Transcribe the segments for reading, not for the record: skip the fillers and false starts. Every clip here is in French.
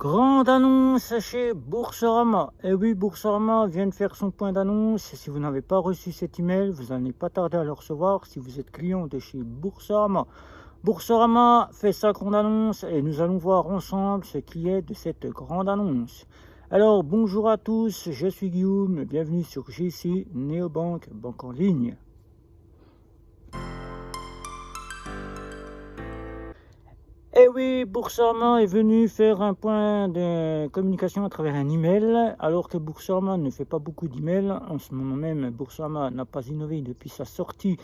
Grande annonce chez Boursorama. Et oui, Boursorama vient de faire son point d'annonce. Si vous n'avez pas reçu cet email, vous n'allez pas tarder à le recevoir si vous êtes client de chez Boursorama. Boursorama fait sa grande annonce et nous allons voir ensemble ce qui est de cette grande annonce. Alors, bonjour à tous, je suis Guillaume, bienvenue sur GC Néobank, banque en ligne. Eh oui, Boursorama est venu faire un point de communication à travers un email, alors que Boursorama ne fait pas beaucoup d'emails. En ce moment même, Boursorama n'a pas innové depuis sa sortie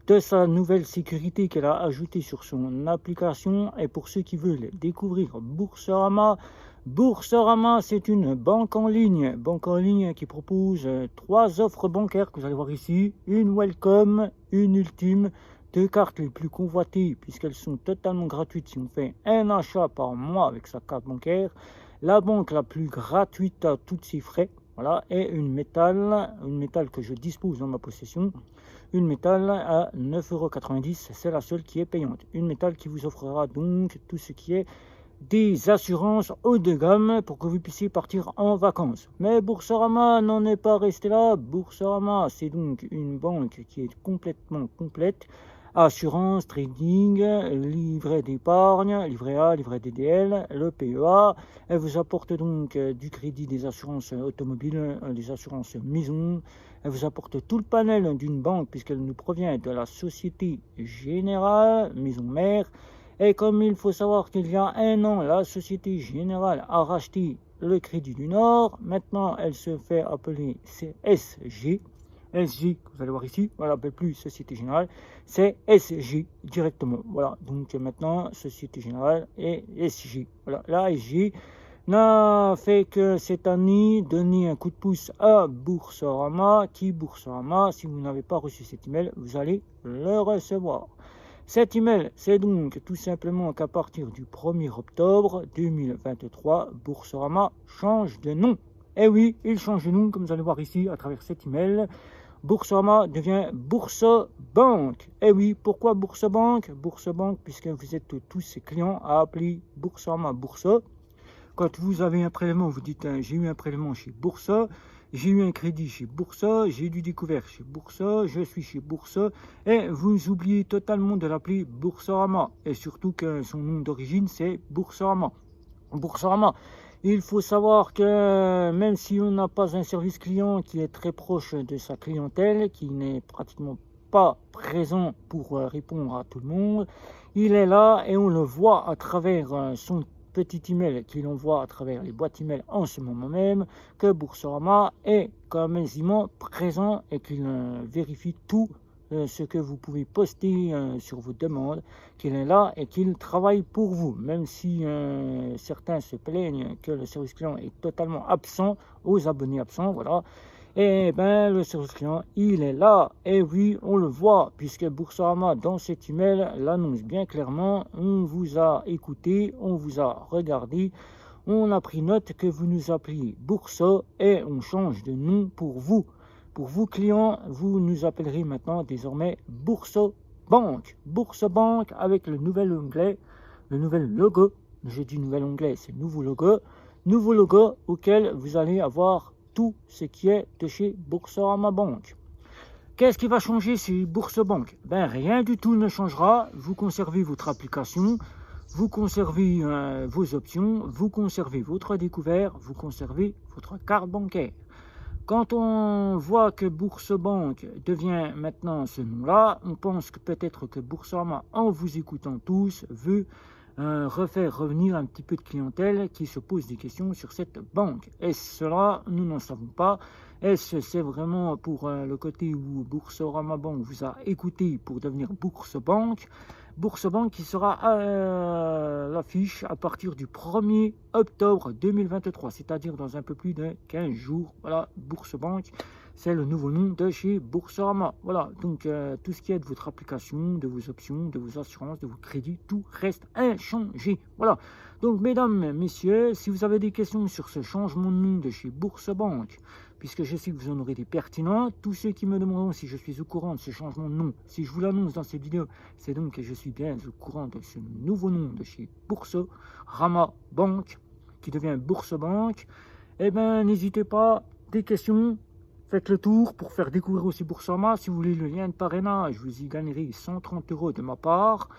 de sa nouvelle sécurité qu'elle a ajoutée sur son application. Et pour ceux qui veulent découvrir Boursorama, Boursorama, c'est une banque en ligne qui propose 3 offres bancaires que vous allez voir ici, une Welcome, une Ultime, 2 cartes les plus convoitées puisqu'elles sont totalement gratuites si on fait un achat par mois avec sa carte bancaire, la banque la plus gratuite à tous ses frais, voilà, et une métal que je dispose dans ma possession, une métal à 9,90 €, c'est la seule qui est payante, une métal qui vous offrira donc tout ce qui est des assurances haut de gamme pour que vous puissiez partir en vacances. Mais Boursorama n'en est pas resté là. Boursorama, c'est donc une banque qui est complètement complète. Assurance, trading, livret d'épargne, livret A, livret DDL, le PEA. Elle vous apporte donc du crédit, des assurances automobiles, des assurances maison. Elle vous apporte tout le panel d'une banque puisqu'elle nous provient de la Société Générale, maison mère. Et comme il faut savoir qu'il y a un an, la Société Générale a racheté le Crédit du Nord. Maintenant, elle se fait appeler SG. SG, vous allez voir ici, on ne l'appelle plus Société Générale, c'est SG directement. Voilà, donc maintenant, Société Générale et SG. Voilà, la SG n'a fait que cette année donner un coup de pouce à Boursorama, Boursorama, si vous n'avez pas reçu cet email, vous allez le recevoir. Cet email, c'est donc tout simplement qu'à partir du 1er octobre 2023, Boursorama change de nom. Et oui, il change de nom, comme vous allez voir ici à travers cet email. Boursorama devient Boursobank. Et oui, pourquoi Boursobank? Boursobank, puisque vous êtes tous ces clients à appeler Boursorama Boursa. Quand vous avez un prélèvement, vous dites j'ai eu un prélèvement chez Boursa, j'ai eu un crédit chez Boursa, j'ai du découvert chez Boursa, je suis chez Boursa, et vous oubliez totalement de l'appeler Boursorama, et surtout que son nom d'origine c'est Boursorama. Boursorama, il faut savoir que même si on n'a pas un service client qui est très proche de sa clientèle, qui n'est pratiquement pas présent pour répondre à tout le monde, il est là et on le voit à travers son petit email qu'il envoie à travers les boîtes email en ce moment même, que Boursorama est quasiment présent et qu'il vérifie tout ce que vous pouvez poster sur vos demandes, qu'il est là et qu'il travaille pour vous, même si certains se plaignent que le service client est totalement absent, aux abonnés absents, voilà. Eh bien, le service client, il est là. Et oui, on le voit, puisque Boursorama, dans cet email, l'annonce bien clairement. On vous a écouté, on vous a regardé, on a pris note que vous nous appeliez Boursa et on change de nom pour vous. Pour vous, clients, vous nous appellerez maintenant désormais Boursobank. Boursobank avec le nouvel onglet, le nouvel logo. Je dis nouvel onglet, c'est nouveau logo. Nouveau logo auquel vous allez avoir tout ce qui est de chez Boursorama Bank. Qu'est-ce qui va changer chez Boursobank? Ben rien du tout ne changera. Vous conservez votre application, vous conservez vos options, vous conservez votre découvert, vous conservez votre carte bancaire. Quand on voit que Boursobank devient maintenant ce nom-là, on pense que peut-être que Boursorama, en vous écoutant tous, veut refaire revenir un petit peu de clientèle qui se pose des questions sur cette banque. Est-ce cela? Nous n'en savons pas. Est-ce que c'est vraiment pour le côté où Boursorama Bank vous a écouté pour devenir Boursobank? Boursobank qui sera à l'affiche à partir du 1er octobre 2023, c'est-à-dire dans un peu plus de 15 jours. Voilà, Boursobank, c'est le nouveau nom de chez Boursorama. Voilà, donc tout ce qui est de votre application, de vos options, de vos assurances, de vos crédits, tout reste inchangé. Voilà, donc mesdames, messieurs, si vous avez des questions sur ce changement de nom de chez Boursobank, puisque je sais que vous en aurez des pertinents, tous ceux qui me demanderont si je suis au courant de ce changement de nom, si je vous l'annonce dans cette vidéo, c'est donc que je suis bien au courant de ce nouveau nom de chez Boursorama Bank. qui devient Bourse-Banque. Eh bien, n'hésitez pas, des questions, faites le tour pour faire découvrir aussi Boursorama. Si vous voulez le lien de parrainage, vous y gagnerez 130 € de ma part.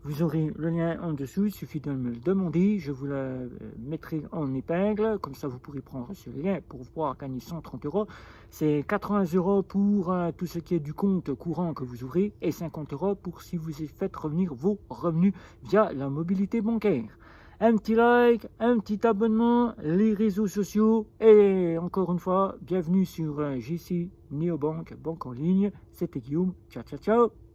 Vous aurez le lien en dessous, il suffit de me le demander, je vous le mettrai en épingle, comme ça vous pourrez prendre ce lien pour pouvoir gagner 130 €. C'est 80 € pour tout ce qui est du compte courant que vous ouvrez et 50 € pour si vous faites revenir vos revenus via la mobilité bancaire. Un petit like, un petit abonnement, les réseaux sociaux et encore une fois, bienvenue sur JC Neobank, banque en ligne. C'était Guillaume, ciao ciao ciao.